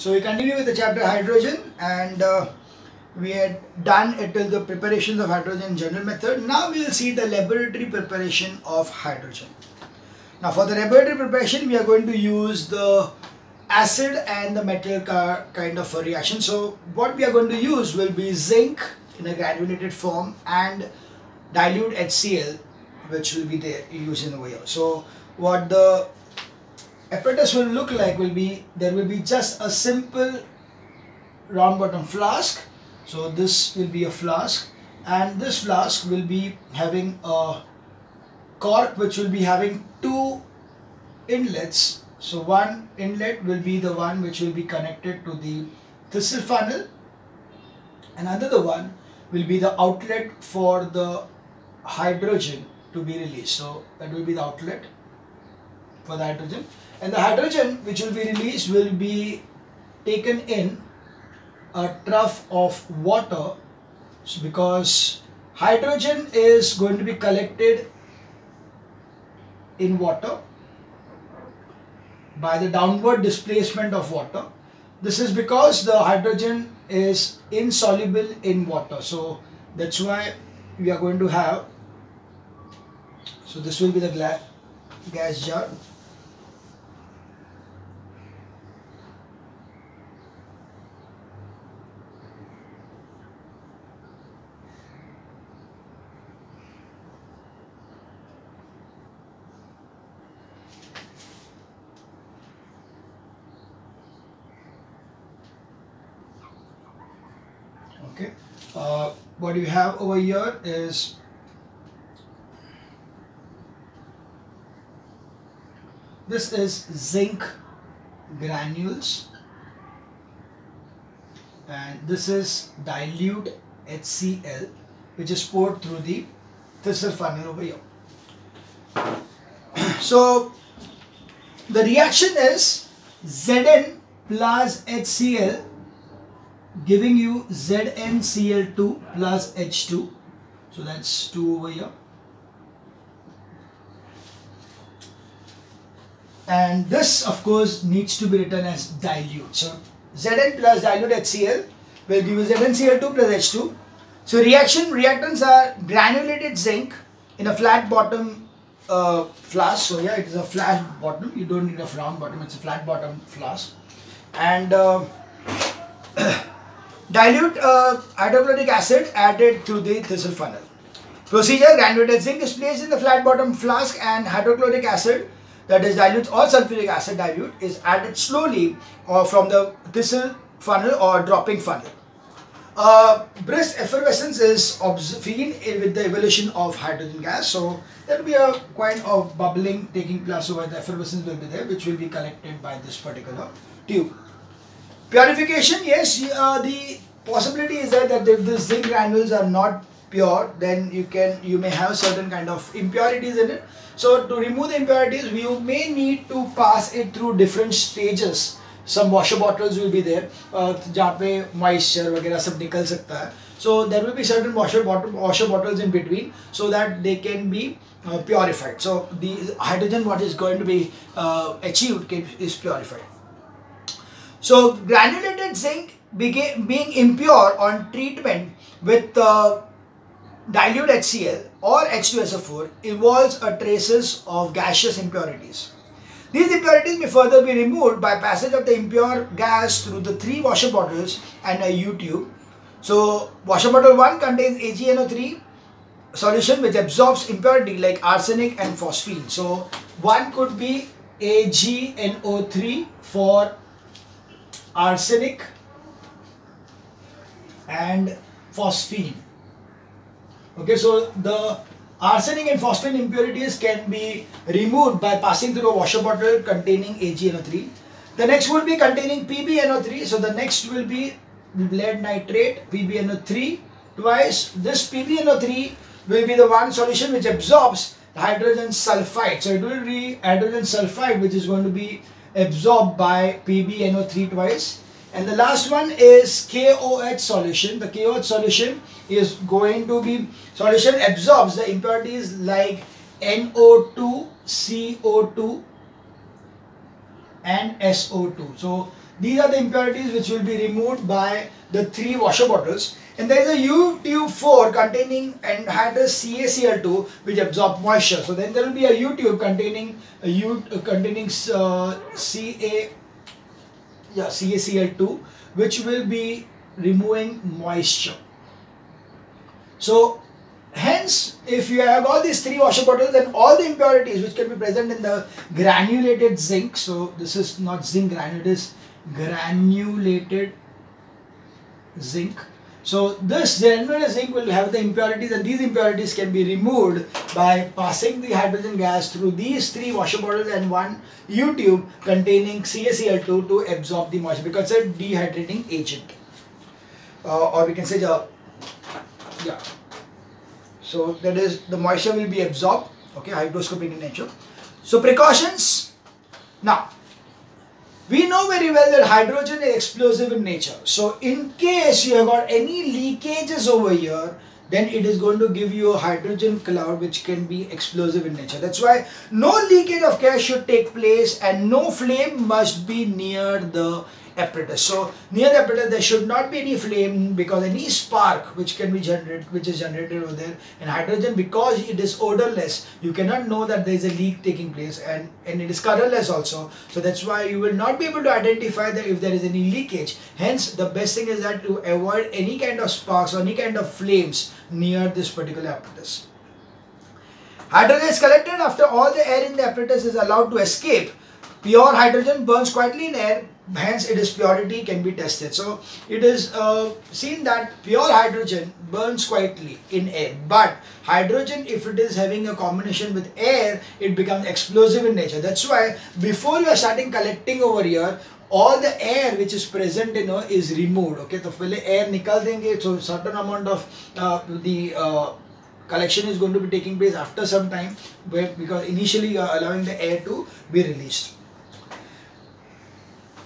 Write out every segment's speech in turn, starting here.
So we continue with the chapter hydrogen, and we had done it till the preparations of hydrogen general method. Now we will see the laboratory preparation of hydrogen. Now for the laboratory preparation, we are going to use the acid and the metal kind of a reaction. So what we are going to use will be zinc in a granulated form and dilute HCl, which will be there used in over here. So what the apparatus will look like will be, there will be just a simple round bottom flask. So this will be a flask, and this flask will be having a cork which will be having two inlets. So one inlet will be the one which will be connected to the thistle funnel, and another one will be the outlet for the hydrogen to be released. So that will be the outlet for the hydrogen, and the hydrogen which will be released will be taken in a trough of water. So because hydrogen is going to be collected in water by the downward displacement of water. This is because the hydrogen is insoluble in water, so that's why we are going to have, so this will be the gas jar. Okay, what you have over here is this is zinc granules, and this is dilute HCl which is poured through the thistle funnel over here. So the reaction is Zn plus HCl giving you ZnCl2 plus H2. So that's 2 over here. And this of course needs to be written as dilute. So Zn plus dilute HCl will give you ZnCl2 plus H2. So reactants are granulated zinc in a flat bottom flask. So yeah, it is a flat bottom. You don't need a round bottom. It's a flat bottom flask. And dilute hydrochloric acid added to the thistle funnel. Procedure: granulated zinc is placed in the flat bottom flask, and hydrochloric acid, that is dilute or sulfuric acid dilute, is added slowly from the thistle funnel or dropping funnel. Brisk effervescence is seen with the evolution of hydrogen gas. So there will be a kind of bubbling taking place over the effervescence will be there, which will be collected by this particular tube. Purification, yes, the possibility is that if the zinc granules are not pure, then you may have certain kind of impurities in it. So to remove the impurities, you may need to pass it through different stages. Some washer bottles will be there, जहाँ पे moisture वगैरह सब निकल सकता है. So there will be certain washer bottles in between, so that they can be purified. So the hydrogen what is going to be achieved is purified. So granulated zinc being impure on treatment with dilute HCl or H2SO4 evolves a traces of gaseous impurities. These impurities may further be removed by passage of the impure gas through the 3 washer bottles and a U-tube. So washer bottle 1 contains AgNO3 solution which absorbs impurity like arsenic and phosphine. So one could be AgNO3 for arsenic and phosphine. Okay, so the arsenic and phosphine impurities can be removed by passing through a washer bottle containing AgNO3. The next will be containing PbNO3. So the next will be lead nitrate, PbNO3 twice. This PbNO3 will be the one solution which absorbs hydrogen sulfide. So it will be hydrogen sulfide which is going to be absorbed by PbNO3 twice. And the last one is KOH solution. The KOH solution is going to be solution absorbs the impurities like NO2, CO2 and SO2. So these are the impurities which will be removed by the 3 washer bottles. And there is a U-tube 4 containing anhydrous CaCl2 which absorb moisture. So then there will be a U-tube containing CaCl2 which will be removing moisture. So hence, if you have all these 3 washer bottles, then all the impurities which can be present in the granulated zinc, so this is not zinc granulate, it is granulated zinc. So this granulated zinc will have the impurities, and these impurities can be removed by passing the hydrogen gas through these 3 washer bottles and 1 U-tube containing CaCl2 to absorb the moisture, because it's a dehydrating agent. Or we can say so that is, the moisture will be absorbed, okay, hygroscopic in nature. So precautions. Now, we know very well that hydrogen is explosive in nature. So in case you have got any leakages over here, then it is going to give you a hydrogen cloud which can be explosive in nature. That's why no leakage of gas should take place and no flame must be near the apparatus. So near the apparatus there should not be any flame, because any spark which can be generated, which is generated over there, and hydrogen, because it is odorless, you cannot know that there is a leak taking place, and it is colorless also. So that's why you will not be able to identify that if there is any leakage. Hence the best thing is that to avoid any kind of sparks or any kind of flames near this particular apparatus. Hydrogen is collected after all the air in the apparatus is allowed to escape. Pure hydrogen burns quietly in air, hence its purity can be tested. So it is seen that pure hydrogen burns quietly in air, but hydrogen, if it is having a combination with air, it becomes explosive in nature. That's why before you are starting collecting over here, all the air which is present in is removed. Okay, so पहले air निकाल देंगे, so certain amount of the collection is going to be taking place after some time, because initially you are allowing the air to be released.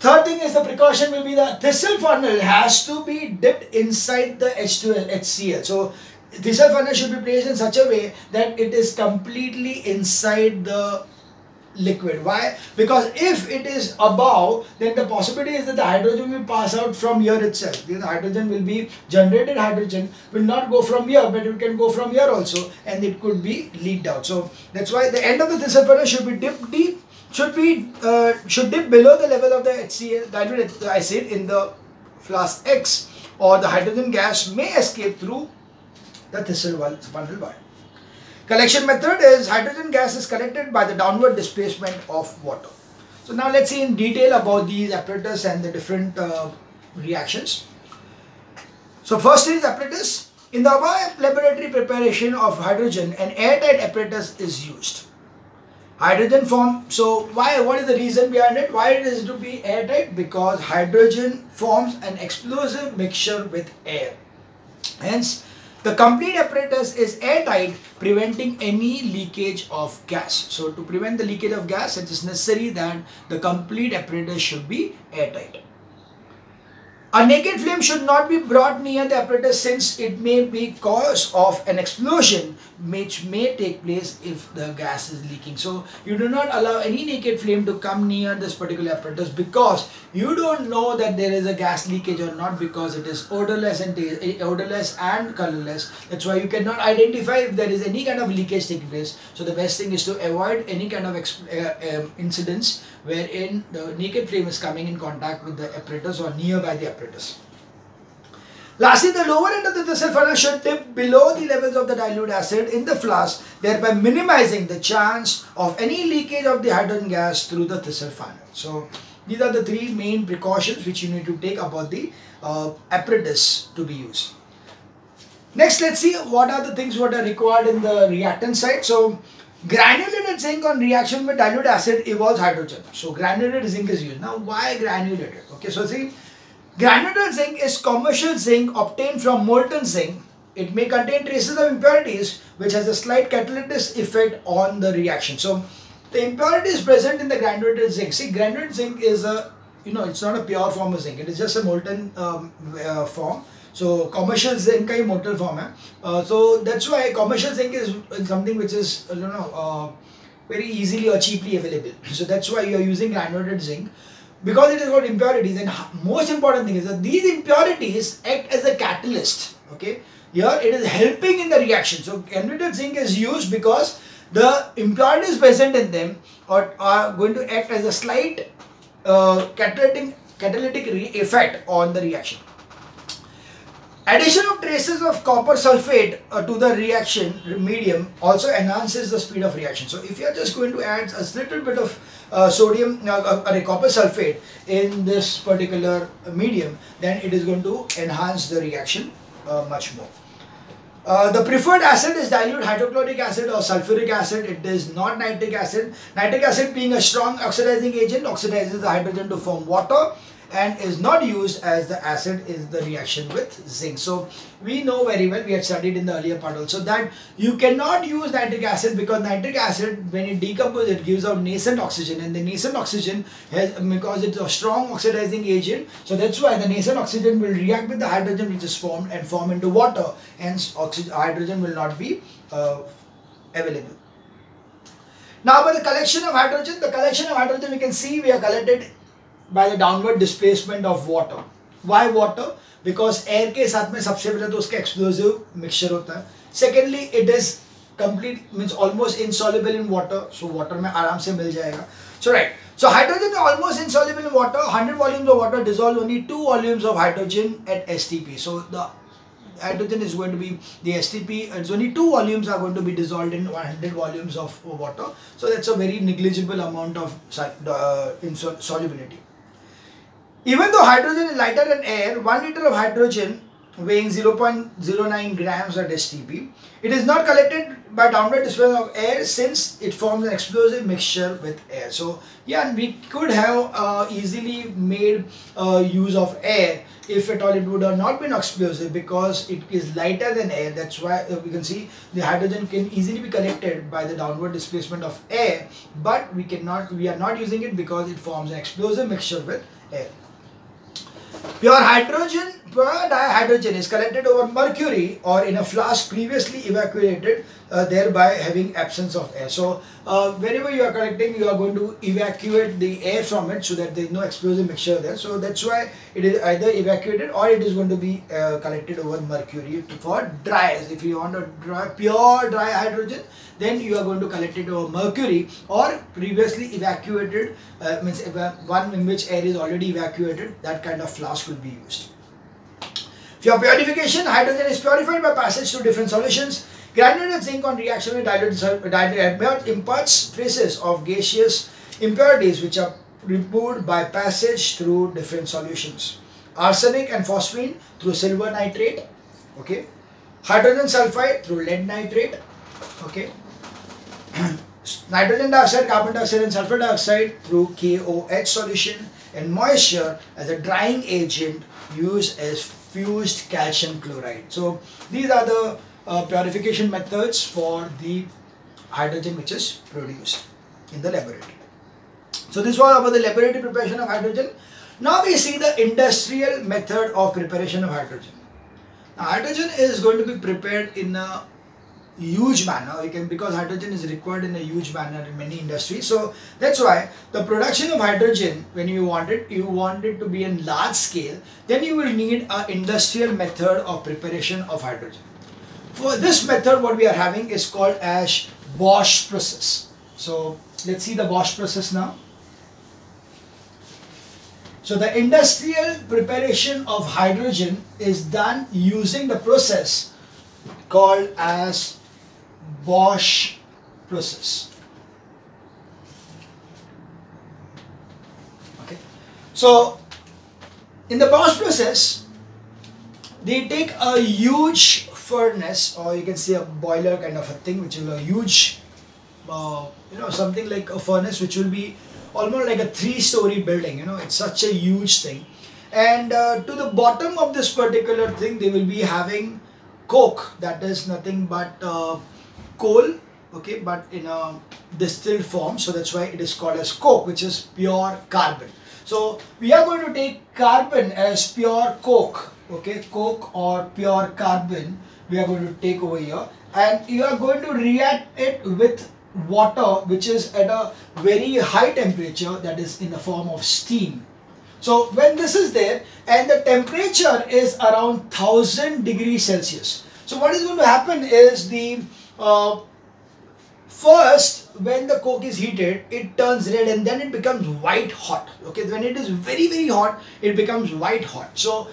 Third thing is, the precaution will be the thistle funnel has to be dipped inside the HCl. So thistle funnel should be placed in such a way that it is completely inside the liquid. Why? Because if it is above, then the possibility is that the hydrogen will pass out from here itself. The hydrogen will be generated, hydrogen will not go from here, but it can go from here also, and it could be leaked out. So that's why the end of the thistle funnel should be dipped deep, should dip below the level of the HCl diluted acid in the flask X, or the hydrogen gas may escape through the thistle funnel wire. Collection method is hydrogen gas is collected by the downward displacement of water. So now let's see in detail about these apparatus and the different reactions. So first is apparatus. In the above laboratory preparation of hydrogen, an airtight apparatus is used. Hydrogen form. So what is the reason behind it? Why it is to be airtight? Because hydrogen forms an explosive mixture with air. Hence, the complete apparatus is airtight, preventing any leakage of gas. So to prevent the leakage of gas, it is necessary that the complete apparatus should be airtight. A naked flame should not be brought near the apparatus, since it may be cause of an explosion which may take place if the gas is leaking. So you do not allow any naked flame to come near this particular apparatus, because you don't know that there is a gas leakage or not, because it is odorless and colorless. That's why you cannot identify if there is any kind of leakage taking place. So the best thing is to avoid any kind of incidents wherein the naked flame is coming in contact with the apparatus or nearby the apparatus. Lastly, the lower end of the thistle funnel should dip below the levels of the dilute acid in the flask, thereby minimizing the chance of any leakage of the hydrogen gas through the thistle funnel. So these are the 3 main precautions which you need to take about the apparatus to be used. Next, let's see what are the things what are required in the reactant side. So granulated zinc on reaction with dilute acid evolves hydrogen. So granulated zinc is used. Now why granulated? Okay, so see, granulated zinc is commercial zinc obtained from molten zinc. It may contain traces of impurities which has a slight catalytic effect on the reaction. So the impurity is present in the granulated zinc. See, granulated zinc is a, it's not a pure form of zinc. It is just a molten form. So commercial zinc का ही molten form है. So that's why commercial zinc is something which is very easily or cheaply available. So that's why you are using granulated zinc. because it has got impurities, and most important thing is that these impurities act as a catalyst. Okay, here it is helping in the reaction. So granular zinc is used because the impurities present in them are going to act as a slight catalytic effect on the reaction. Addition of traces of copper sulfate to the reaction medium also enhances the speed of reaction. So if you are just going to add a little bit of copper sulfate in this particular medium, then it is going to enhance the reaction much more. The preferred acid is dilute hydrochloric acid or sulfuric acid. It is not nitric acid. Nitric acid, being a strong oxidizing agent, oxidizes the hydrogen to form water and is not used as the acid in the reaction with zinc. So we know very well, we had studied in the earlier part also, that you cannot use nitric acid because nitric acid, when it decomposes, it gives out nascent oxygen, and the nascent oxygen has, because it's a strong oxidizing agent, so that's why the nascent oxygen will react with the hydrogen which is formed and form into water, hence hydrogen will not be available. Now about the collection of hydrogen, we can see we are collected by the downward displacement of water. Why water? Because air के साथ में सबसे पहले तो उसका explosive mixture होता है. Secondly, it is complete, means almost insoluble in water. So water में आराम से मिल जाएगा. So right. So hydrogen is almost insoluble in water. 100 volumes of water dissolve only 2 volumes of hydrogen at STP. So the hydrogen is going to be the STP. It's only 2 volumes are going to be dissolved in 100 volumes of water. So that's a very negligible amount of solubility. Even though hydrogen is lighter than air, 1 liter of hydrogen weighing 0.09 grams at STP, it is not collected by downward displacement of air since it forms an explosive mixture with air. So yeah, we could have easily made use of air if at all it would have not been explosive, because it is lighter than air. That's why we can see the hydrogen can easily be collected by the downward displacement of air, but we are not using it because it forms an explosive mixture with air. Pure dihydrogen is collected over mercury or in a flask previously evacuated, thereby having absence of air. So wherever you are collecting, you are going to evacuate the air from it so that there is no explosive mixture there. So that's why it is either evacuated or it is going to be collected over mercury for dry. If you want a pure dry hydrogen, then you are going to collect it over mercury or previously evacuated, means one in which air is already evacuated. That kind of flask will be used. For purification, hydrogen is purified by passage through different solutions. Granulated zinc on reaction with dilute imparts traces of gaseous impurities which are removed by passage through different solutions. Arsenic and phosphine through silver nitrate. Okay. Hydrogen sulfide through lead nitrate. Okay. Nitrogen dioxide, carbon dioxide and sulfur dioxide through KOH solution, and moisture as a drying agent used as fused calcium chloride. So these are the purification methods for the hydrogen which is produced in the laboratory. So this was about the laboratory preparation of hydrogen. Now we see the industrial method of preparation of hydrogen. Now hydrogen is going to be prepared in a huge manner, because hydrogen is required in a huge manner in many industries. So that's why the production of hydrogen, when you want it to be in large scale, then you will need an industrial method of preparation of hydrogen. For this method, what we are having is called as Bosch process. So let's see the Bosch process now. So the industrial preparation of hydrogen is done using the process called as Bosch process. Okay. So in the Bosch process, they take a huge furnace, or you can say a boiler kind of a thing, which is a huge, something like a furnace which will be almost like a 3-story building. It's such a huge thing. And to the bottom of this particular thing, they will be having coke, that is nothing but coal, okay, but in a distilled form. So that's why it is called as coke, which is pure carbon. So we are going to take carbon as pure coke, okay, coke or pure carbon we are going to take over here, and you are going to react it with water which is at a very high temperature, that is in the form of steam. So when this is there and the temperature is around 1000 degrees Celsius. So what is going to happen is the first, when the coke is heated, it turns red and then it becomes white hot. Okay, when it is very, very hot, it becomes white hot. So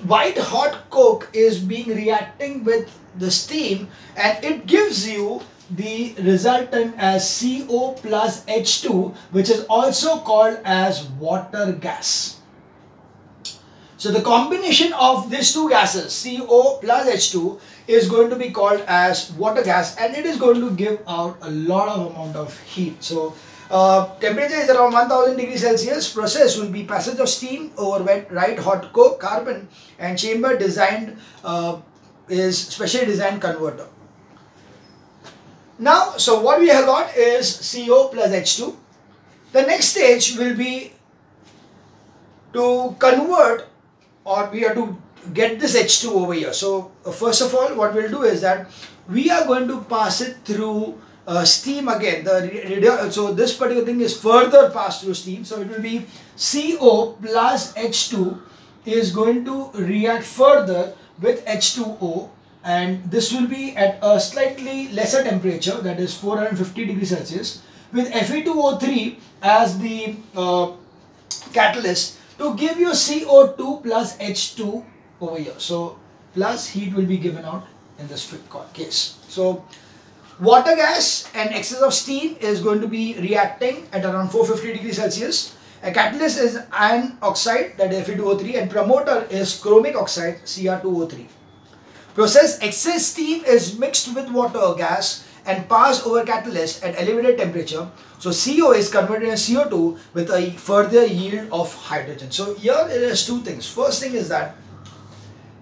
white hot coke is being reacting with the steam and it gives you the resultant as CO plus H2, which is also called as water gas. So the combination of these two gases, CO plus H2, is going to be called as water gas, and it is going to give out a lot of amount of heat. So temperature is around 1000 degrees Celsius. Process will be passage of steam over white hot coke, carbon, and chamber designed is specially designed converter. Now, so what we have got is CO plus H2. The next stage will be to convert, or we have to get this H2 over here. So first of all, what we'll do is that we are going to pass it through steam again. So this particular thing is further passed through steam. So it will be CO plus H2 is going to react further with H2O, and this will be at a slightly lesser temperature, that is 450 degrees Celsius, with Fe2O3 as the catalyst to give you CO2 plus H2 over here. So plus heat will be given out in this case. So water gas and excess of steam is going to be reacting at around 450 degrees Celsius. A catalyst is iron oxide, that is Fe2O3, and promoter is chromic oxide, Cr2O3. Process excess steam is mixed with water gas and passed over catalyst at elevated temperature. So CO is converted into CO2 with a further yield of hydrogen. So here it is two things. First thing is that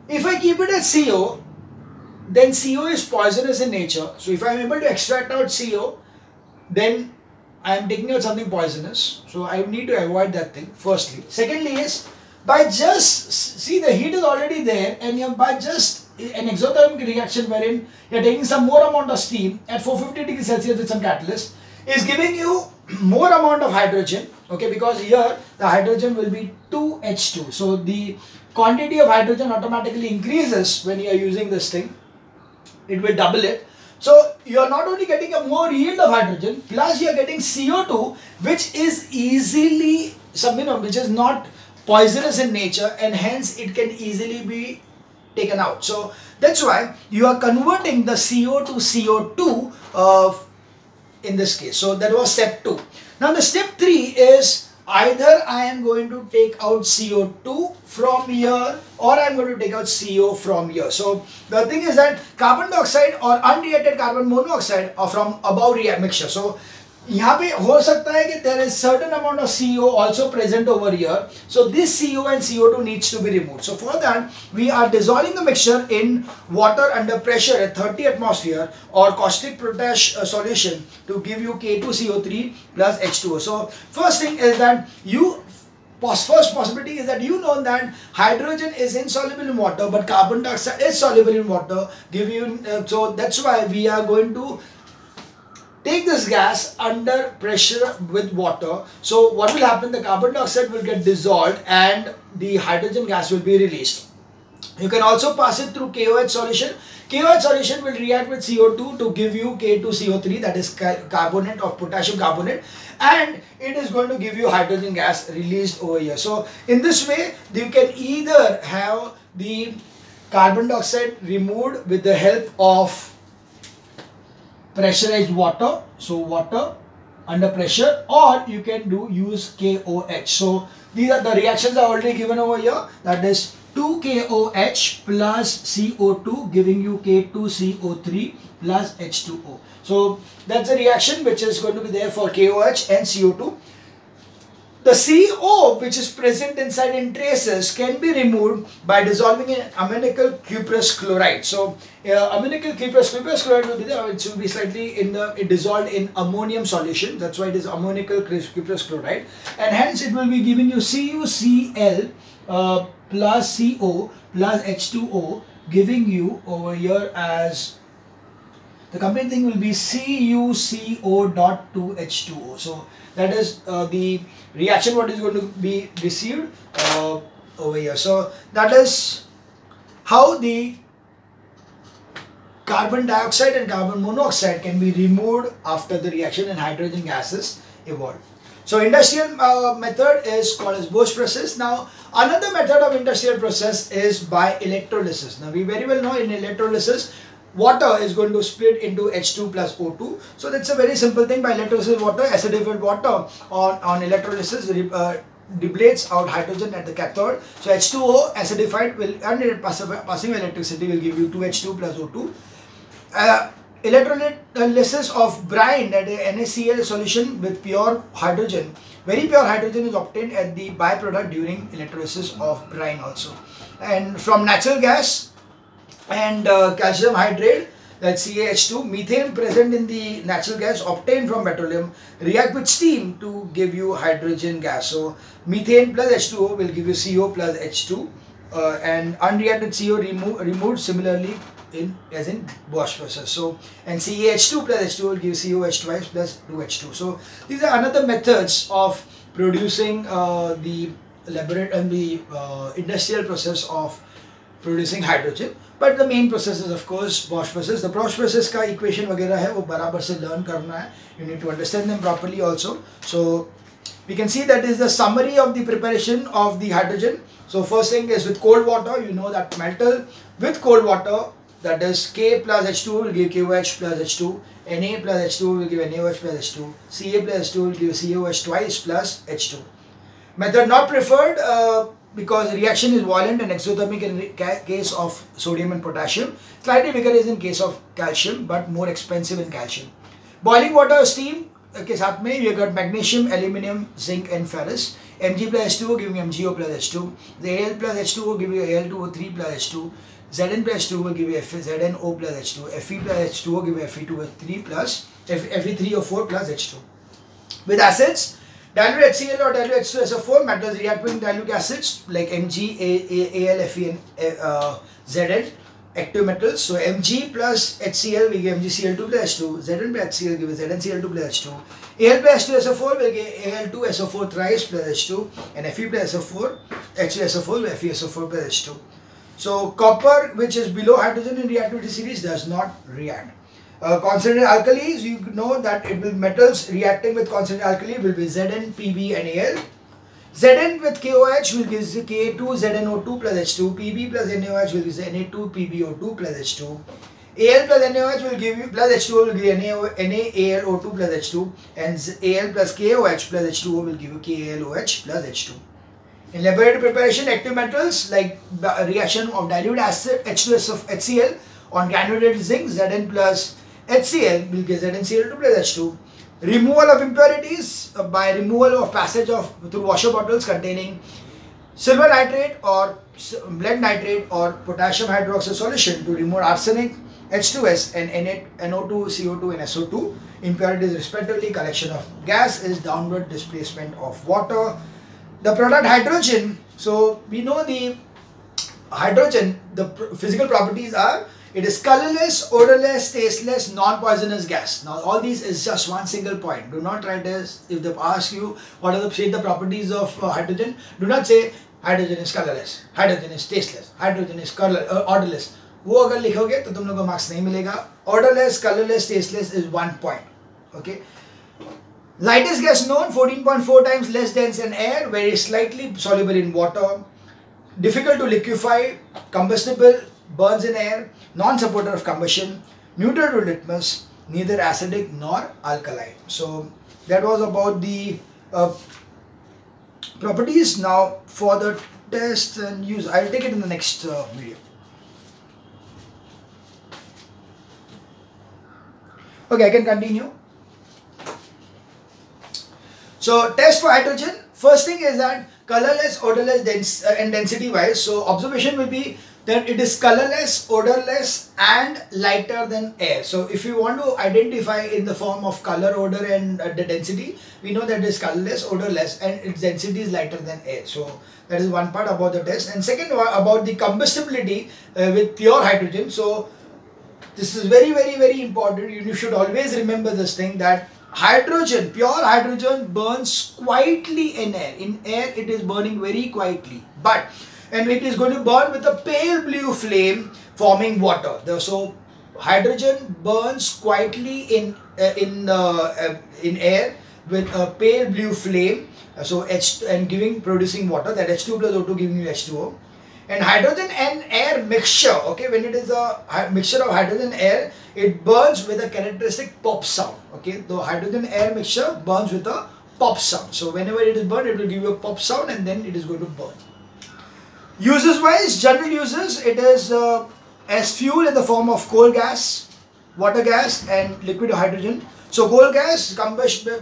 if I keep it as CO, then CO is poisonous in nature. So if I am able to extract out CO, then I am taking out something poisonous. So I need to avoid that thing, firstly. Secondly is, by just, see, the heat is already there, and you by just an exothermic reaction wherein you are taking some more amount of steam at 450 degrees Celsius with some catalyst, is giving you more amount of hydrogen, okay, because here the hydrogen will be 2H2. So the quantity of hydrogen automatically increases when you are using this thing. It will double it. So you are not only getting a more yield of hydrogen, plus you are getting CO2, which is easily, which is not poisonous in nature, and hence it can easily be taken out. So that's why you are converting the CO to CO2 in this case. So that was step 2. Now the step 3 is, either I am going to take out CO2 from here, or I am going to take out CO from here. So the thing is that carbon dioxide or unreacted carbon monoxide are from above mixture. So यहाँ पे हो सकता है कि there is certain amount of CO also present over here. So this CO and CO2 needs to be removed. So for that, we are dissolving the mixture in water under pressure at 30 atmosphere or caustic potash solution to give you K2CO3 plus H2O. So first thing is that first possibility is that you know that hydrogen is insoluble in water, but carbon dioxide is soluble in water. So that's why we are going to take this gas under pressure with water. So what will happen? The carbon dioxide will get dissolved and the hydrogen gas will be released. You can also pass it through KOH solution. KOH solution will react with CO2 to give you K2CO3, that is carbonate of potassium carbonate, and it is going to give you hydrogen gas released over here. So in this way, you can either have the carbon dioxide removed with the help of pressurized water, so water under pressure, or you can use KOH. So these are the reactions are already given over here, that is 2KOH plus CO2 giving you K2CO3 plus H2O. So that's a reaction which is going to be there for KOH and CO2. The CO which is present inside in traces can be removed by dissolving in ammoniacal cuprous chloride. So ammoniacal cuprous chloride will be there, it will be slightly dissolved in ammonium solution. That's why it is ammoniacal cuprous chloride, and hence it will be giving you CuCl plus CO plus H2O, giving you over here as the complete thing will be CuCO.2H2O. So That is the reaction what is going to be received over here. So that is how the carbon dioxide and carbon monoxide can be removed after the reaction and hydrogen gases evolve. So industrial method is called as Bosch process. Now another method of industrial process is by electrolysis. Now we very well know in electrolysis water is going to split into H2 plus O2. So that's a very simple thing. By electrolysis water, acidified water on electrolysis depletes out hydrogen at the cathode. So H2O acidified will, and passing electricity will give you 2H2 plus O2. Electrolysis of brine, that is NaCl solution with pure hydrogen. Very pure hydrogen is obtained at the byproduct during electrolysis of brine also. And from natural gas and calcium hydrate, that's CaH2, methane present in the natural gas obtained from petroleum react with steam to give you hydrogen gas. So methane plus H2O will give you CO plus H2 and unreacted CO removed similarly as in Bosch process. So and CaH2 plus H2 will give COH twice plus 2H2. So these are another methods of producing the laboratory and the industrial process of producing hydrogen. But the main process is of course Bosch process. The Bosch process का equation वगैरह है वो बराबर से learn करना है. You need to understand them properly also. So we can see that is the summary of the preparation of the hydrogen. So first thing is with cold water, you know that metal with cold water, that is K plus H2 will give KOH plus H2, Na plus H2 will give NaOH plus H2, Ca plus H2 will give COH twice plus H2. Method not preferred because reaction is violent and exothermic in case of sodium and potassium. Slightly bigger is in case of calcium but more expensive in calcium. Boiling water steam के साथ में you got magnesium, aluminium, zinc and ferrous. Mg plus H2O giving MgO plus H2. The Al plus H2O will give you Al2O3 plus H2. Zn plus H2 will give you ZnO plus H2. Fe plus H2O will give you Fe2O3 plus Fe3O4 plus H2. With acids, dilute HCl or dilute H2SO4 metals react with dilute acids like Mg, Al, Fe and Zn. Active metals. So Mg plus HCl will give MgCl2 plus H2. Zn plus HCl will give ZnCl2 plus H2. Al plus H2SO4 will give Al2SO4 thrice plus H2. And Fe plus SO4, H2SO4 will FeSO4 plus H2. So copper, which is below hydrogen in reactivity series, does not react. Concentrated alkalis, you know that it will metals reacting with concentrated alkali will be Zn, Pb and Al. Zn with KOH will give Ka2 ZnO2 plus H2. Pb plus NaOH will give Na2 PbO2 plus H2. Al plus NaOH will give you plus H2O will give NaAlO2 plus H2, and Al plus KOH plus H2O will give you KAlOH plus H2. In laboratory preparation, active metals like reaction of dilute acid H2HCl on granulated zinc, Zn plus HCl will give ZnCl2 plus H2. Removal of impurities by removal of passage through washer bottles containing silver nitrate or lead nitrate or potassium hydroxide solution to remove arsenic, H2S and NO2, CO2 and SO2 impurities respectively. Collection of gas is downward displacement of water. The product hydrogen, so we know the hydrogen, the physical properties are, it is colorless, odorless, tasteless, non-poisonous gas. Now all these is just one single point. Do not write this. If they ask you what are the properties of hydrogen, do not say hydrogen is colorless, hydrogen is tasteless, hydrogen is odorless. वो अगर लिखोगे तो तुम लोगों को marks नहीं मिलेगा. Odorless, colorless, tasteless is 1 point. Okay. Lightest gas known, 14.4 times less dense than air, very slightly soluble in water, difficult to liquefy, combustible, burns in air, non-supporter of combustion, neutral to litmus, neither acidic nor alkaline. So that was about the properties. Now for the test and use, I will take it in the next video. Okay, I can continue. So test for hydrogen, first thing is that colorless, odorless, and density wise. So observation will be that it is colorless, odorless and lighter than air. So if you want to identify in the form of color, odor and the density, we know that it is colorless, odorless and its density is lighter than air. So that is one part about the test. And second about the combustibility with pure hydrogen. So this is very important. You should always remember this thing, that hydrogen, pure hydrogen burns quietly in air. In air it is burning very quietly, and it is going to burn with a pale blue flame forming water. So hydrogen burns quietly in air with a pale blue flame, so H and producing water, that H2 plus O2 giving you H2O. And hydrogen and air mixture, okay, when it is a mixture of hydrogen and air, it burns with a characteristic pop sound. Okay, the hydrogen air mixture burns with a pop sound. So whenever it is burned, it will give you a pop sound and then it is going to burn. Uses wise, general uses, it is as fuel in the form of coal gas, water gas and liquid hydrogen. So coal gas,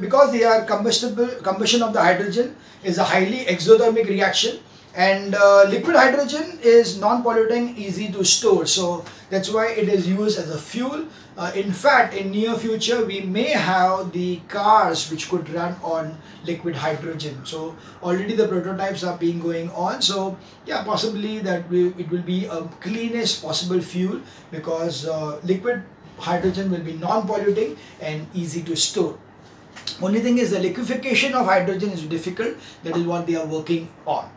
because they are combustible, combustion of the hydrogen is a highly exothermic reaction, and liquid hydrogen is non-polluting, easy to store, so that's why it is used as a fuel. In fact, in near future we may have the cars which could run on liquid hydrogen. So already the prototypes are being going on, so yeah, possibly that it will be a cleanest possible fuel, because liquid hydrogen will be non-polluting and easy to store. Only thing is the liquefaction of hydrogen is difficult. That is what they are working on.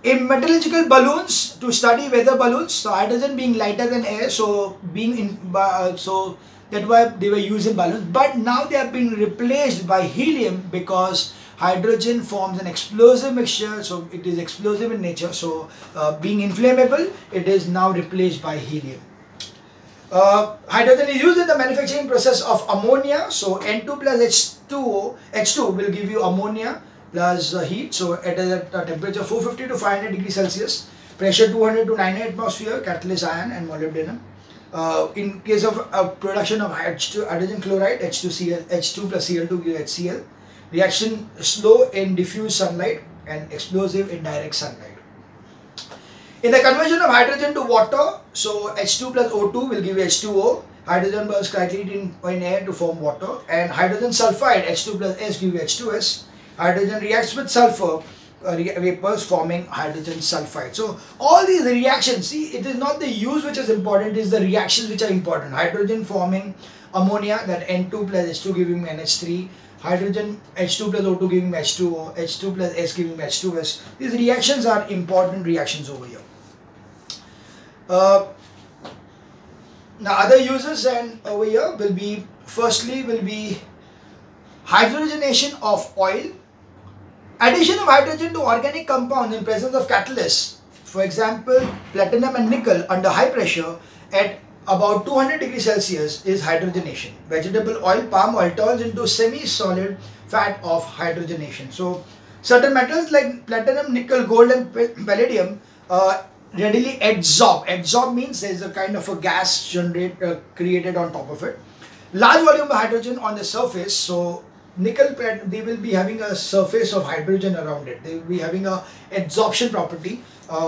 In metallurgical balloons, to study weather balloons, so hydrogen being lighter than air, so so that's why they were used in balloons. But now they have been replaced by helium, because hydrogen forms an explosive mixture, so it is explosive in nature. So being inflammable, it is now replaced by helium. Hydrogen is used in the manufacturing process of ammonia. So N2 plus H2 will give you ammonia plus heat. So at a temperature 450 to 500 degrees Celsius, pressure 200 to 900 atmosphere, catalyst iron and molybdenum. In case of production of hydrogen chloride, H2 plus Cl2 gives HCl. Reaction slow in diffuse sunlight and explosive in direct sunlight. In the conversion of hydrogen to water, so H2 plus O2 will give you H2O. Hydrogen burns quietly in air to form water, and hydrogen sulfide H2 plus S give you H2S. Hydrogen reacts with sulfur vapors forming hydrogen sulfide. So all these reactions, see, it is not the use which is important, it is the reactions which are important. Hydrogen forming ammonia, that N2 plus H2 giving NH3. Hydrogen H2 plus O2 giving H2O, H2 plus S giving H2S. These reactions are important reactions over here. Now other uses and over here will be, firstly will be hydrogenation of oil. Addition of hydrogen to organic compound in presence of catalysts, for example platinum and nickel under high pressure at about 200 degrees Celsius is hydrogenation. Vegetable oil, palm oil turns into semi-solid fat of hydrogenation. So certain metals like platinum, nickel, gold and palladium readily adsorb. Adsorb means there is a kind of a gas created on top of it. Large volume of hydrogen on the surface, so nickel, they will be having a surface of hydrogen around it. They will be having a adsorption property,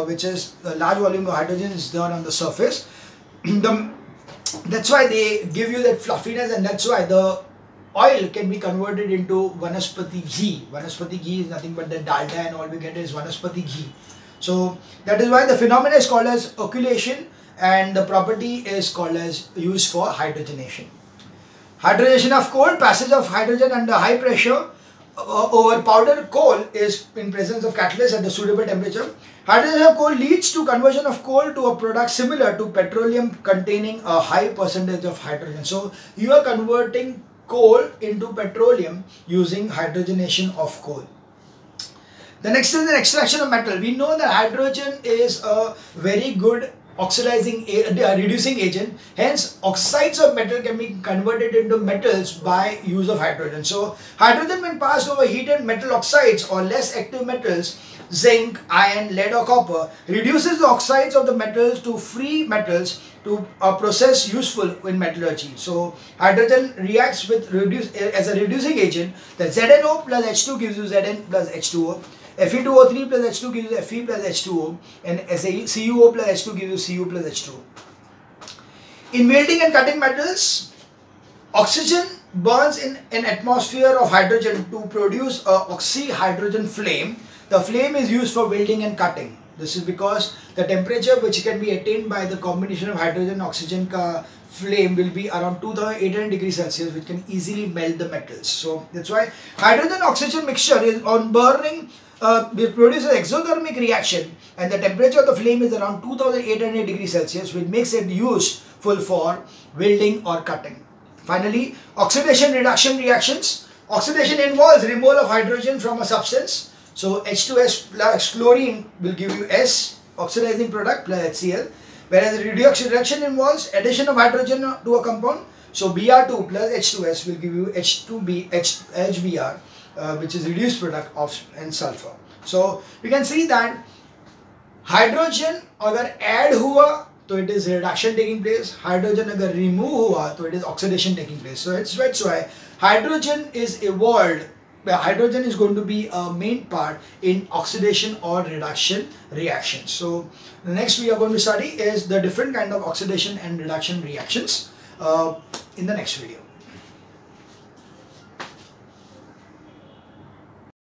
which is a large volume of hydrogen is there on the surface. That's why they give you that fluffiness, and that's why the oil can be converted into vanaspati ghee. Vanaspati ghee is nothing but the dalda, and all we get is vanaspati ghee. So that is why the phenomenon is called as occultation, and the property is called as used for hydrogenation. Hydrogenation of coal, passage of hydrogen under high pressure over powdered coal is in presence of catalyst at a suitable temperature. Hydrogenation of coal leads to conversion of coal to a product similar to petroleum containing a high percentage of hydrogen. So you are converting coal into petroleum using hydrogenation of coal. The next is the extraction of metal. We know that hydrogen is a very good oxidizing reducing agent, hence oxides of metal can be converted into metals by use of hydrogen. So hydrogen when passed over heated metal oxides or less active metals, zinc, iron, lead or copper, reduces the oxides of the metals to free metals to process useful in metallurgy. So hydrogen reacts with as a reducing agent. The ZnO plus H2 gives you Zn plus H2O. Fe2O3 plus H2 gives you Fe plus H2O, and CuO plus H2 gives you Cu plus H2O. In welding and cutting metals, oxygen burns in an atmosphere of hydrogen to produce a oxyhydrogen flame. The flame is used for welding and cutting. This is because the temperature which can be attained by the combination of hydrogen and oxygen flame will be around 2800 degrees Celsius, which can easily melt the metals. So that's why hydrogen oxygen mixture is on burning will produce an exothermic reaction, and the temperature of the flame is around 2800 degrees Celsius, which makes it useful for welding or cutting. Finally, oxidation reduction reactions. Oxidation involves removal of hydrogen from a substance. So H2S plus chlorine will give you S, oxidizing product, plus HCl. Whereas reduction involves addition of hydrogen to a compound. So Br2 plus H2S will give you HBr, which is reduced product of and sulfur. So you can see that hydrogen अगर add हुआ तो it is reduction taking place. Hydrogen अगर remove हुआ तो it is oxidation taking place. So that's why hydrogen is evolved. Hydrogen is going to be a main part in oxidation or reduction reactions. So the next we are going to study is the different kind of oxidation and reduction reactions in the next video.